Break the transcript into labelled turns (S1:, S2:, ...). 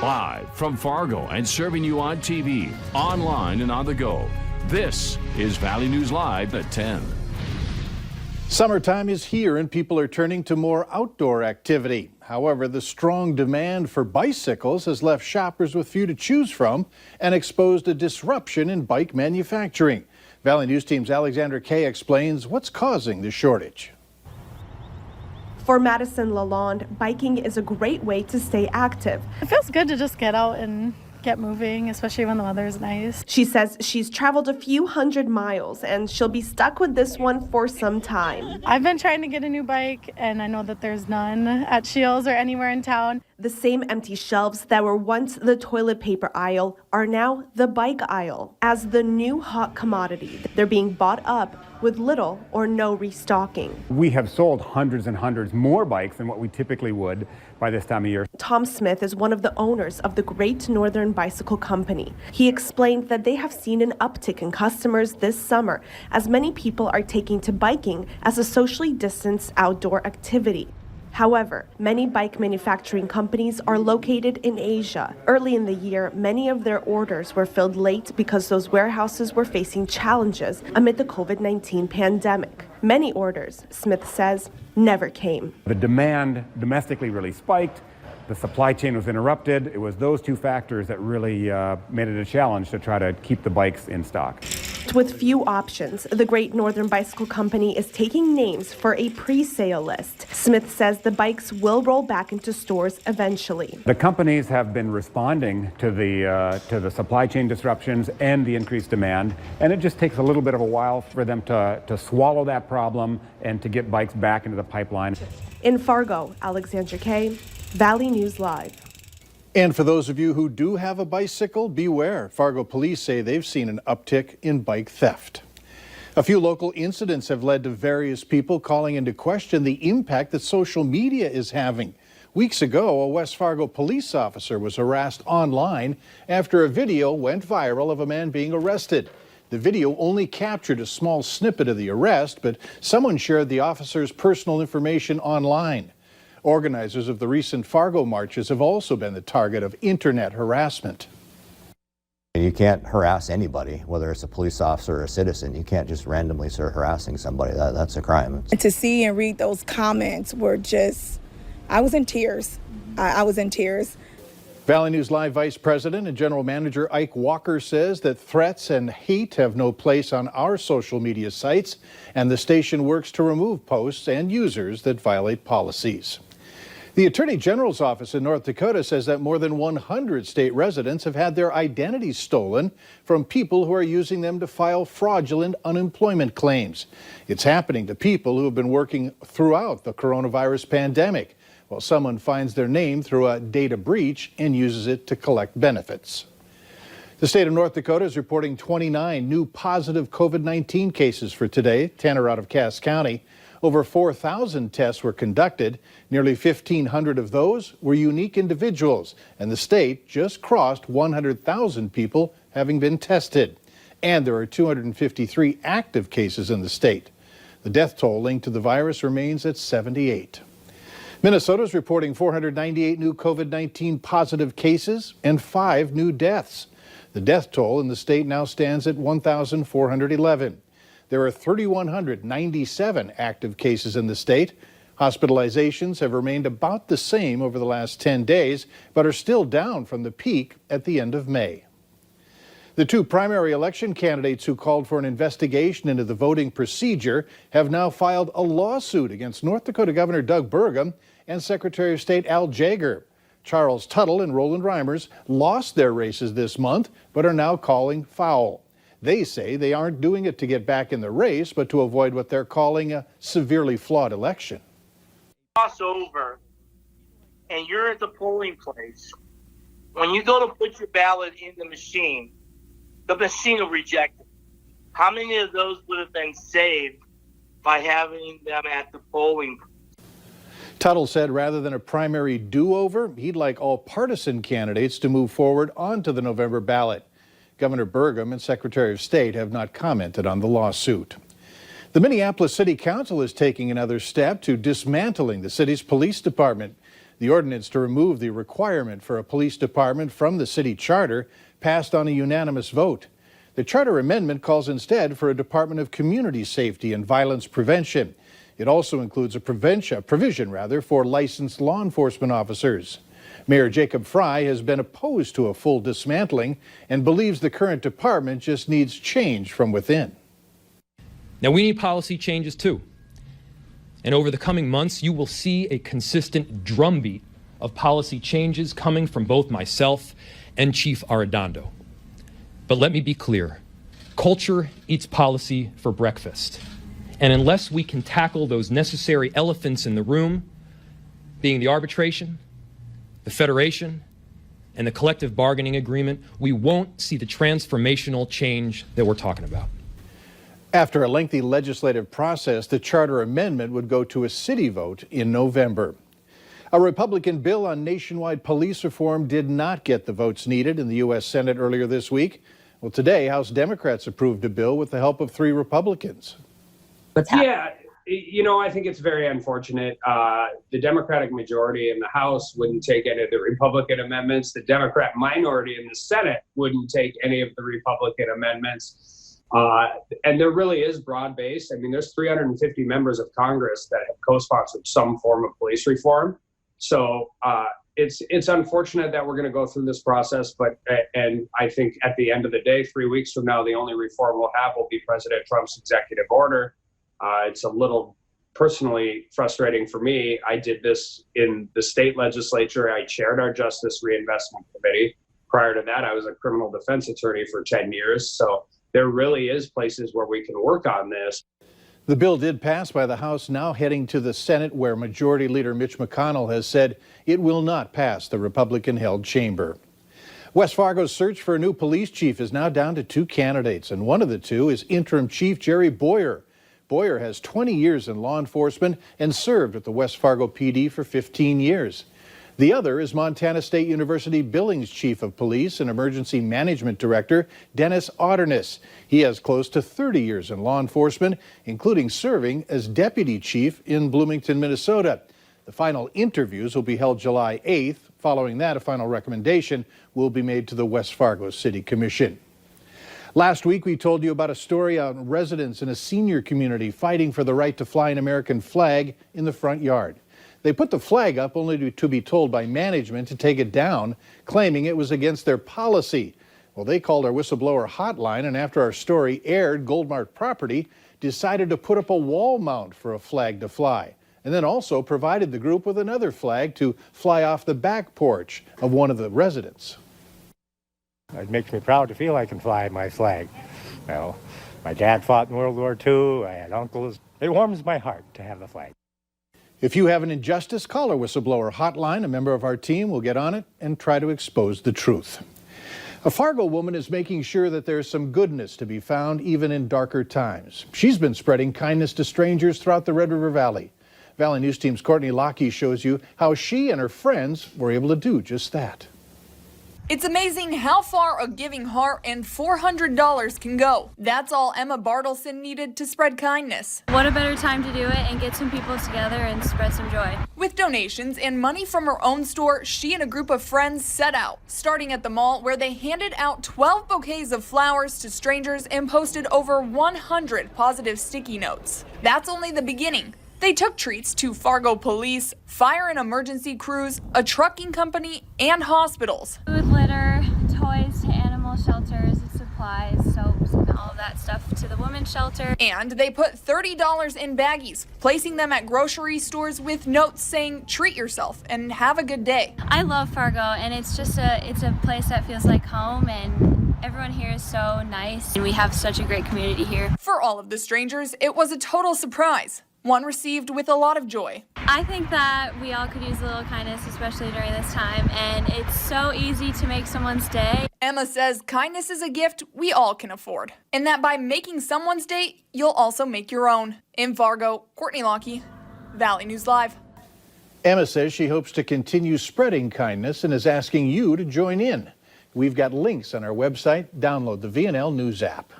S1: Live from Fargo and serving you on TV, online, and on the go. This is Valley News Live at 10.
S2: Summertime is here and people are turning to more outdoor activity. However, the strong demand for bicycles has left shoppers with few to choose from and exposed a disruption in bike manufacturing. Valley News Team's Alexandra Kay explains what's causing the shortage.
S3: For Madison Lalonde, biking is a great way to stay active.
S4: It feels good to just get out and get moving, especially when the weather is nice.
S3: She says she's traveled a few hundred miles and she'll be stuck with this one for some time.
S4: I've been trying to get a new bike and I know that there's none at Shields or anywhere in town.
S3: The same empty shelves that were once the toilet paper aisle are now the bike aisle. As the new hot commodity, they're being bought up with little or no restocking.
S5: We have sold hundreds and hundreds more bikes than what we typically would by this time of year.
S3: Tom Smith is one of the owners of the Great Northern Bicycle Company. He explained that they have seen an uptick in customers this summer as many people are taking to biking as a socially distanced outdoor activity. However, many bike manufacturing companies are located in Asia. Early in the year, many of their orders were filled late because those warehouses were facing challenges amid the COVID-19 pandemic. Many orders, Smith says, never came.
S5: The demand domestically really spiked. The supply chain was interrupted. It was those two factors that really made it a challenge to try to keep the bikes in stock.
S3: With few options, the Great Northern Bicycle Company is taking names for a pre-sale list. Smith says the bikes will roll back into stores eventually.
S5: The companies have been responding to the supply chain disruptions and the increased demand, and it just takes a little bit of a while for them to swallow that problem and to get bikes back into the pipeline.
S3: In Fargo, Alexandra Kay, Valley News Live.
S2: And for those of you who do have a bicycle, beware. Fargo police say they've seen an uptick in bike theft. A few local incidents have led to various people calling into question the impact that social media is having. Weeks ago, a West Fargo police officer was harassed online after a video went viral of a man being arrested. The video only captured a small snippet of the arrest, but someone shared the officer's personal information online. Organizers of the recent Fargo marches have also been the target of internet harassment.
S6: You can't harass anybody, whether it's a police officer or a citizen. You can't just randomly start harassing somebody. That's a crime.
S7: And to see and read those comments were just, I was in tears. I was in tears.
S2: Valley News Live Vice President and General Manager Ike Walker says that threats and hate have no place on our social media sites, and the station works to remove posts and users that violate policies. The Attorney General's office in North Dakota says that more than 100 state residents have had their identities stolen from people who are using them to file fraudulent unemployment claims. It's happening to people who have been working throughout the coronavirus pandemic, while someone finds their name through a data breach and uses it to collect benefits. The state of North Dakota is reporting 29 new positive COVID-19 cases for today, 10 are out of Cass County. Over 4,000 tests were conducted. Nearly 1,500 of those were unique individuals, and the state just crossed 100,000 people having been tested. And there are 253 active cases in the state. The death toll linked to the virus remains at 78. Minnesota is reporting 498 new COVID-19 positive cases and 5 new deaths. The death toll in the state now stands at 1,411. There are 3,197 active cases in the state. Hospitalizations have remained about the same over the last 10 days, but are still down from the peak at the end of May. The two primary election candidates who called for an investigation into the voting procedure have now filed a lawsuit against North Dakota Governor Doug Burgum and Secretary of State Al Jaeger. Charles Tuttle and Roland Reimers lost their races this month, but are now calling foul. They say they aren't doing it to get back in the race, but to avoid what they're calling a severely flawed election.
S8: Cross over, and you're at the polling place. When you go to put your ballot in the machine will reject it. How many of those would have been saved by having them at the polling place?
S2: Tuttle said rather than a primary do-over, he'd like all partisan candidates to move forward onto the November ballot. Governor Burgum and Secretary of State have not commented on the lawsuit. The Minneapolis City Council is taking another step to dismantling the city's police department. The ordinance to remove the requirement for a police department from the city charter passed on a unanimous vote. The charter amendment calls instead for a Department of Community Safety and Violence Prevention. It also includes a provision for licensed law enforcement officers. Mayor Jacob Fry has been opposed to a full dismantling and believes the current department just needs change from within.
S9: Now, we need policy changes too. And over the coming months, you will see a consistent drumbeat of policy changes coming from both myself and Chief Arredondo. But let me be clear, culture eats policy for breakfast. And unless we can tackle those necessary elephants in the room, being the arbitration, the federation, and the collective bargaining agreement, we won't see the transformational change that we're talking about.
S2: After a lengthy legislative process, the charter amendment would go to a city vote in November. A Republican bill on nationwide police reform did not get the votes needed in the U.S. Senate earlier this week. Well, today, House Democrats approved a bill with the help of 3 Republicans.
S10: Yeah, you know, I think it's very unfortunate. The Democratic majority in the House wouldn't take any of the Republican amendments. The Democrat minority in the Senate wouldn't take any of the Republican amendments. And there really is broad-based. I mean, there's 350 members of Congress that have co-sponsored some form of police reform. So it's unfortunate that we're going to go through this process, and I think at the end of the day, 3 weeks from now, the only reform we'll have will be President Trump's executive order. It's a little personally frustrating for me. I did this in the state legislature. I chaired our Justice Reinvestment Committee. Prior to that, I was a criminal defense attorney for 10 years. So there really is places where we can work on this.
S2: The bill did pass by the House, now heading to the Senate, where Majority Leader Mitch McConnell has said it will not pass the Republican-held chamber. West Fargo's search for a new police chief is now down to 2 candidates, and one of the 2 is interim chief Jerry Boyer. Boyer has 20 years in law enforcement and served at the West Fargo PD for 15 years. The other is Montana State University Billings Chief of Police and Emergency Management Director Dennis Otterness. He has close to 30 years in law enforcement, including serving as Deputy Chief in Bloomington, Minnesota. The final interviews will be held July 8th. Following that, a final recommendation will be made to the West Fargo City Commission. Last week, we told you about a story on residents in a senior community fighting for the right to fly an American flag in the front yard. They put the flag up only to be told by management to take it down, claiming it was against their policy. Well, they called our whistleblower hotline, and after our story aired, Goldmark Property decided to put up a wall mount for a flag to fly, and then also provided the group with another flag to fly off the back porch of one of the residents.
S11: It makes me proud to feel I can fly my flag. Well, my dad fought in World War II. I had uncles. It warms my heart to have the flag.
S2: If you have an injustice, call our whistleblower hotline. A member of our team will get on it and try to expose the truth. A Fargo woman is making sure that there's some goodness to be found even in darker times. She's been spreading kindness to strangers throughout the Red River Valley. Valley News Team's Courtney Lockie shows you how she and her friends were able to do just that.
S12: It's amazing how far a giving heart and $400 can go. That's all Emma Bartleson needed to spread kindness.
S13: What a better time to do it and get some people together and spread some joy.
S12: With donations and money from her own store, she and a group of friends set out, starting at the mall where they handed out 12 bouquets of flowers to strangers and posted over 100 positive sticky notes. That's only the beginning. They took treats to Fargo police, fire and emergency crews, a trucking company, and hospitals.
S13: Food, litter, toys to animal shelters, supplies, soaps, and all of that stuff to the women's shelter.
S12: And they put $30 in baggies, placing them at grocery stores with notes saying, treat yourself and have a good day.
S13: I love Fargo, and it's a place that feels like home, and everyone here is so nice, and we have such a great community here.
S12: For all of the strangers, it was a total surprise. One received with a lot of joy.
S13: I think that we all could use a little kindness, especially during this time, and it's so easy to make someone's day.
S12: Emma says kindness is a gift we all can afford, and that by making someone's day, you'll also make your own. In Fargo, Courtney Lockie, Valley News Live.
S2: Emma says she hopes to continue spreading kindness and is asking you to join in. We've got links on our website. Download the VNL News app.